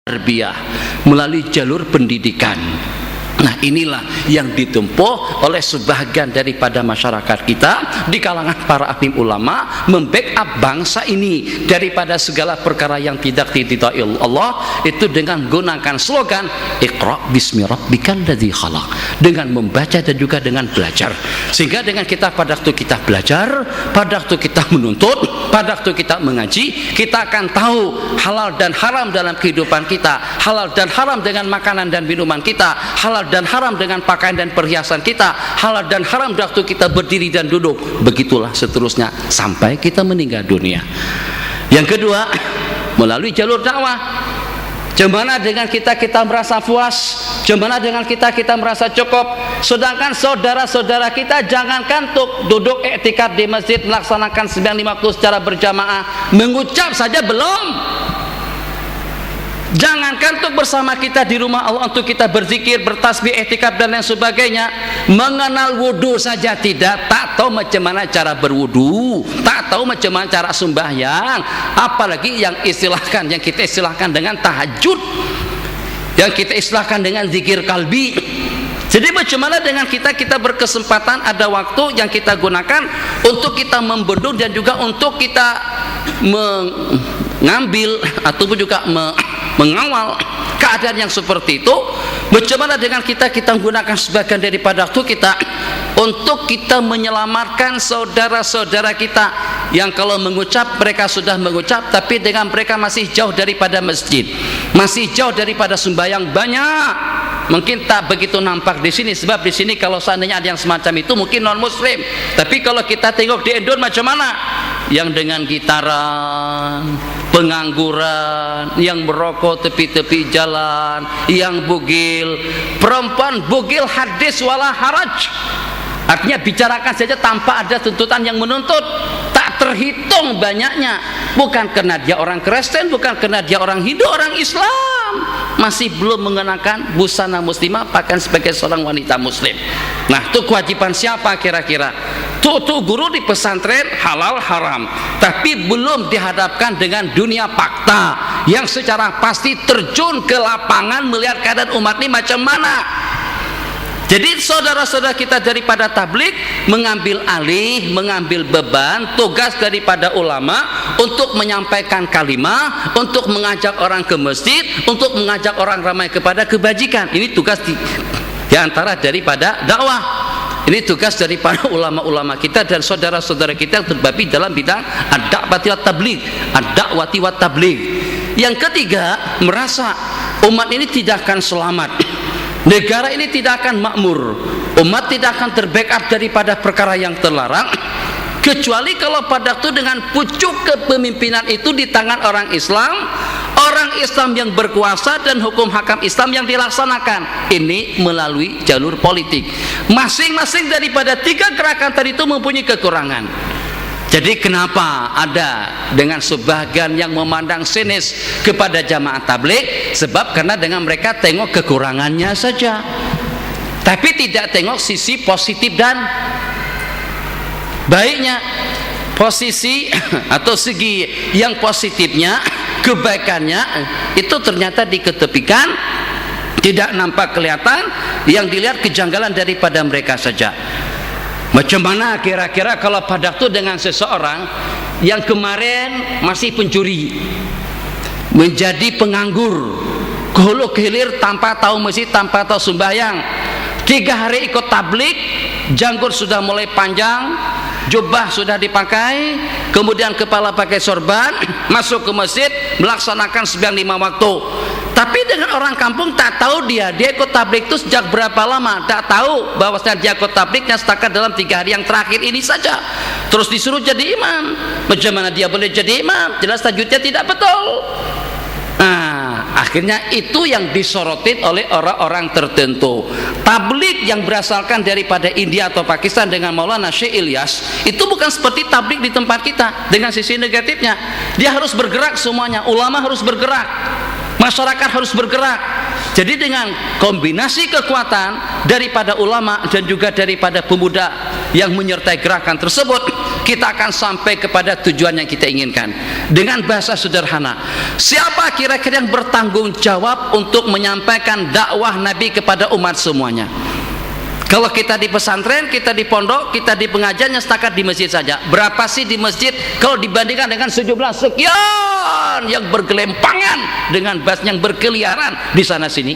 tarbiyah, melalui jalur pendidikan. Nah, inilah yang ditempuh oleh sebagian daripada masyarakat kita di kalangan para alim ulama, membackup bangsa ini daripada segala perkara yang tidak diridhai Allah, itu dengan gunakan slogan Iqra bismi rabbikal ladzi khalaq, dengan membaca dan juga dengan belajar. Sehingga dengan kita pada waktu kita belajar, pada waktu kita menuntut, pada waktu kita mengaji, kita akan tahu halal dan haram dalam kehidupan kita, halal dan haram dengan makanan dan minuman kita, halal dan haram dengan pakaian dan perhiasan kita, halal dan haram waktu kita berdiri dan duduk, begitulah seterusnya sampai kita meninggal dunia. Yang kedua, melalui jalur dakwah. Gimana dengan kita merasa puas, gimana dengan kita merasa cukup, sedangkan saudara-saudara kita jangankan untuk duduk iktikaf di masjid melaksanakan 9 waktu secara berjamaah, mengucap saja belum. Jangankan untuk bersama kita di rumah Allah, untuk kita berzikir, bertasbih, iktikaf dan lain sebagainya, mengenal wudu saja tidak, tak tahu macam mana cara berwudu, tak tahu macam mana cara sembahyang, apalagi yang kita istilahkan dengan tahajud, yang kita istilahkan dengan zikir kalbi. Jadi bagaimana dengan kita berkesempatan ada waktu yang kita gunakan untuk kita membendung dan juga untuk kita mengambil ataupun juga mengawal keadaan yang seperti itu. Bagaimana dengan kita menggunakan sebagian daripada waktu kita untuk kita menyelamatkan saudara-saudara kita yang kalau mengucap mereka sudah mengucap, tapi dengan mereka masih jauh daripada masjid, masih jauh daripada sembahyang. Banyak mungkin tak begitu nampak di sini, sebab di sini kalau seandainya ada yang semacam itu mungkin non muslim, tapi kalau kita tengok di Indonesia macam mana, yang dengan gitaran, pengangguran, yang merokok tepi-tepi jalan, yang bugil, perempuan bugil hadis wala haraj, artinya bicarakan saja tanpa ada tuntutan yang menuntut, tak terhitung banyaknya, bukan karena dia orang Kristen, bukan karena dia orang Hindu, orang Islam, masih belum mengenakan busana muslimah, pakaian sebagai seorang wanita muslim. Nah, itu kewajiban siapa kira-kira? Tuh guru di pesantren halal haram, tapi belum dihadapkan dengan dunia fakta yang secara pasti terjun ke lapangan melihat keadaan umat ini macam mana. Jadi saudara-saudara kita daripada tablik mengambil alih, mengambil beban tugas daripada ulama untuk menyampaikan kalimah, untuk mengajak orang ke masjid, untuk mengajak orang ramai kepada kebajikan. Ini tugas di antara daripada dakwah. Ini tugas daripada ulama-ulama kita dan saudara-saudara kita yang terbabi dalam bidang ad-da'wati wat tabligh, ad-da'wati wat tabligh. Yang ketiga, merasa umat ini tidak akan selamat, negara ini tidak akan makmur, umat tidak akan terbackup daripada perkara yang terlarang, kecuali kalau pada waktu dengan pucuk kepemimpinan itu di tangan orang Islam, orang Islam yang berkuasa dan hukum hakam Islam yang dilaksanakan. Ini melalui jalur politik. Masing-masing daripada tiga gerakan tadi itu mempunyai kekurangan. Jadi kenapa ada dengan sebagian yang memandang sinis kepada jamaah tabligh? Sebab karena dengan mereka tengok kekurangannya saja, tapi tidak tengok sisi positif dan baiknya. Posisi atau segi yang positifnya, kebaikannya itu ternyata diketepikan, tidak nampak kelihatan, yang dilihat kejanggalan daripada mereka saja. Macam mana kira-kira kalau pada waktu dengan seseorang yang kemarin masih pencuri menjadi penganggur, kehulu kehilir tanpa tahu masjid, tanpa tahu sembahyang, 3 hari ikut tablik, janggut sudah mulai panjang, jubah sudah dipakai, kemudian kepala pakai sorban, masuk ke masjid melaksanakan 9 waktu. Tapi dengan orang kampung tak tahu dia ikut tablik itu sejak berapa lama, tak tahu bahwasanya dia ikut tabliknya setakat dalam 3 hari yang terakhir ini saja. Terus disuruh jadi imam. Macam mana dia boleh jadi imam? Jelas tajwidnya tidak betul. Nah, akhirnya itu yang disorotin oleh orang-orang tertentu. Tablik yang berasalkan daripada India atau Pakistan dengan Maulana Syekh Ilyas itu bukan seperti tablik di tempat kita dengan sisi negatifnya. Dia harus bergerak semuanya, ulama harus bergerak, masyarakat harus bergerak. Jadi dengan kombinasi kekuatan daripada ulama dan juga daripada pemuda yang menyertai gerakan tersebut, kita akan sampai kepada tujuan yang kita inginkan. Dengan bahasa sederhana, siapa kira-kira yang bertanggung jawab untuk menyampaikan dakwah Nabi kepada umat semuanya? Kalau kita di pesantren, kita di pondok, kita di pengajian, setakat di masjid saja. Berapa sih di masjid kalau dibandingkan dengan sejumlah sekian yang bergelempangan dengan bas yang berkeliaran di sana sini?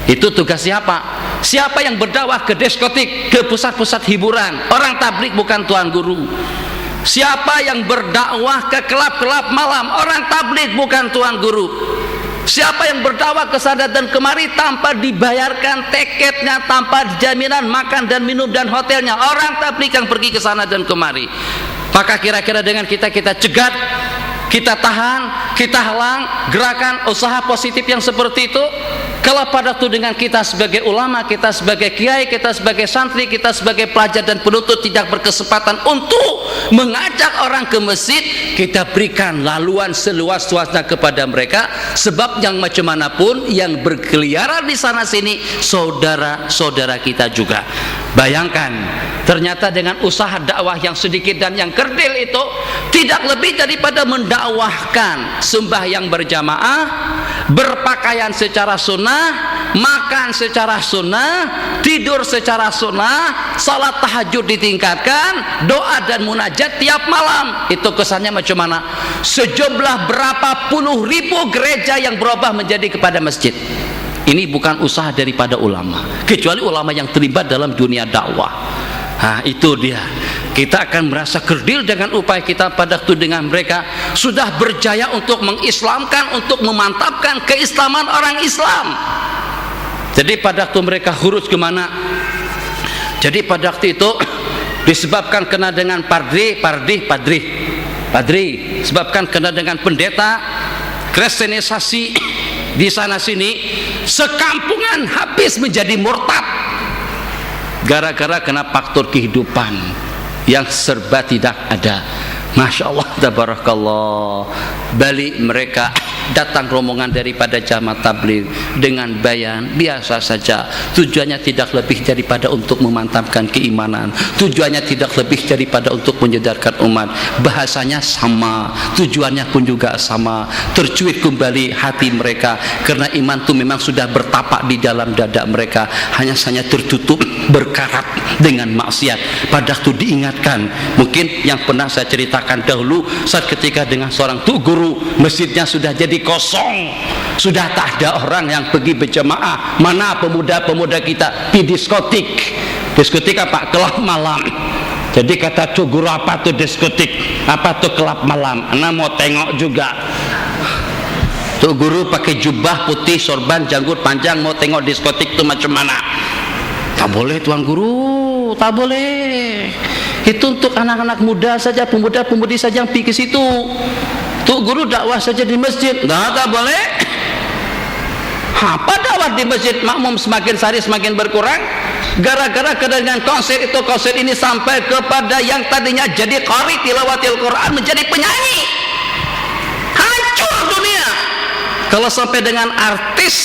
Itu tugas siapa? Siapa yang berdakwah ke diskotik, ke pusat-pusat hiburan? Orang tabligh bukan tuan guru. Siapa yang berdakwah ke kelab-kelab malam? Orang tabligh bukan tuan guru. Siapa yang berdakwah ke sana dan kemari tanpa dibayarkan tiketnya, tanpa jaminan makan dan minum dan hotelnya? Orang tabligh yang pergi ke sana dan kemari. Maka kira-kira dengan kita cegat, kita tahan, kita halang gerakan usaha positif yang seperti itu. Kalau pada itu dengan kita sebagai ulama, kita sebagai kiai, kita sebagai santri, kita sebagai pelajar dan penuntut tidak berkesempatan untuk mengajak orang ke masjid, kita berikan laluan seluas-luasnya kepada mereka. Sebab yang macam manapun yang berkeliaran di sana sini saudara-saudara kita juga. Bayangkan, ternyata dengan usaha dakwah yang sedikit dan yang kerdil itu tidak lebih daripada mendakwahkan sembahyang berjamaah, berpakaian secara sunnah, makan secara sunnah, tidur secara sunnah, salat tahajud ditingkatkan, doa dan munajat tiap malam. Itu kesannya macam mana? Sejumlah berapa puluh ribu gereja yang berubah menjadi kepada masjid. Ini bukan usaha daripada ulama, kecuali ulama yang terlibat dalam dunia dakwah. Nah, itu dia. Kita akan merasa kerdil dengan upaya kita pada waktu dengan mereka sudah berjaya untuk mengislamkan, untuk memantapkan keislaman orang Islam. Jadi pada waktu mereka huruf kemana? Jadi pada waktu itu disebabkan kena dengan padri, sebabkan kena dengan pendeta, kristenisasi di sana sini, sekampungan habis menjadi murtad gara-gara kena faktor kehidupan yang serba tidak ada. Masya Allah, tabarakallah. Balik mereka datang rombongan daripada jamaah tabligh dengan bayan biasa saja. Tujuannya tidak lebih daripada untuk memantapkan keimanan, tujuannya tidak lebih daripada untuk menyadarkan umat. Bahasanya sama, tujuannya pun juga sama. Tercuit kembali hati mereka karena iman itu memang sudah bertapak di dalam dada mereka, hanya saja tertutup berkarat dengan maksiat. Pada waktu diingatkan, mungkin yang pernah saya ceritakan dahulu, saat ketika dengan seorang tu guru, masjidnya sudah jadi kosong, sudah tak ada orang yang pergi berjamaah. Mana pemuda-pemuda kita di diskotik? Diskotik apa? Kelab malam. Jadi kata tu guru, apa tuh diskotik? Apa tuh kelab malam? Anak mau tengok juga. Tu guru pakai jubah putih, sorban, janggut panjang, mau tengok diskotik itu macam mana? Tak boleh tuan guru, tak boleh. Itu untuk anak-anak muda saja, pemuda-pemudi saja yang pergi ke situ. Tuh guru dakwah saja di masjid, tak boleh. Apa dakwah di masjid? Makmum semakin sehari semakin berkurang gara-gara dengan konsep itu, konsep ini sampai kepada yang tadinya jadi qari tilawatil Quran menjadi penyanyi. Hancur dunia. Kalau sampai dengan artis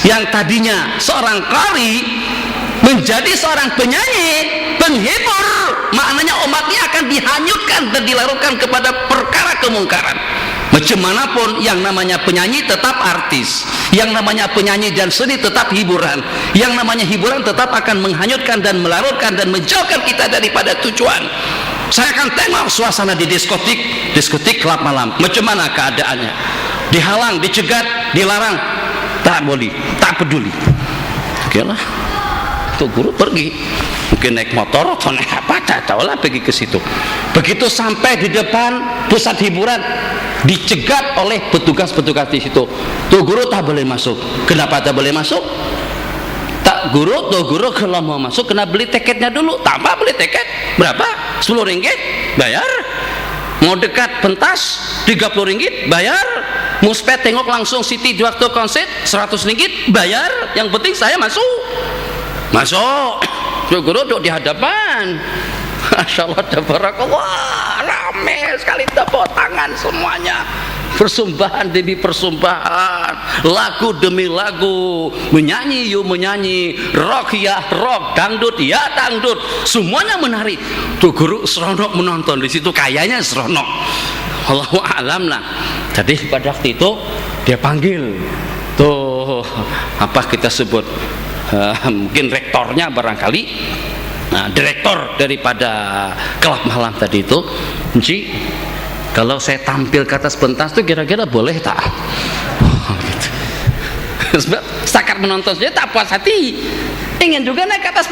yang tadinya seorang qari menjadi seorang penyanyi, penghibur, maknanya umatnya akan dihanyutkan dan dilarutkan kepada perkara kemungkaran. Macam manapun, yang namanya penyanyi tetap artis, yang namanya penyanyi dan seni tetap hiburan, yang namanya hiburan tetap akan menghanyutkan dan melarutkan dan menjauhkan kita daripada tujuan. Saya akan tengok suasana di diskotik kelab malam, macam mana keadaannya. Dihalang, dicegat, dilarang, tak boleh, tak peduli. Oke lah, tuh guru pergi, mungkin naik motor atau naik apa, tak tahulah, pergi ke situ. Begitu sampai di depan pusat hiburan, dicegat oleh petugas-petugas di situ. Tuh guru tak boleh masuk. Kenapa tak boleh masuk? Tak guru, tuh guru kalau mau masuk kena beli tiketnya dulu. Tak apa, beli tiket berapa? 10 ringgit bayar. Mau dekat pentas 30 ringgit bayar. Mau spet tengok langsung Siti di waktu konser 100 ringgit bayar. Yang penting saya masuk. Masuk. Tuh guru duduk di hadapan. Masya Allah, tabarakallah, rame sekali, tepuk tangan semuanya. persembahan demi persembahan, lagu demi lagu, menyanyi yuk menyanyi, rock ya rock, dangdut ya dangdut, semuanya menarik. Tuh guru seronok menonton di situ, kayaknya seronok. Allahu a'lam lah. Jadi pada waktu itu dia panggil tuh apa kita sebut mungkin rektornya barangkali, direktor daripada klub malam tadi itu, Nci, kalau saya tampil ke atas pentas itu kira-kira boleh tak? Gitu. Sebab setakat menonton saja tak puas hati, ingin juga naik ke atas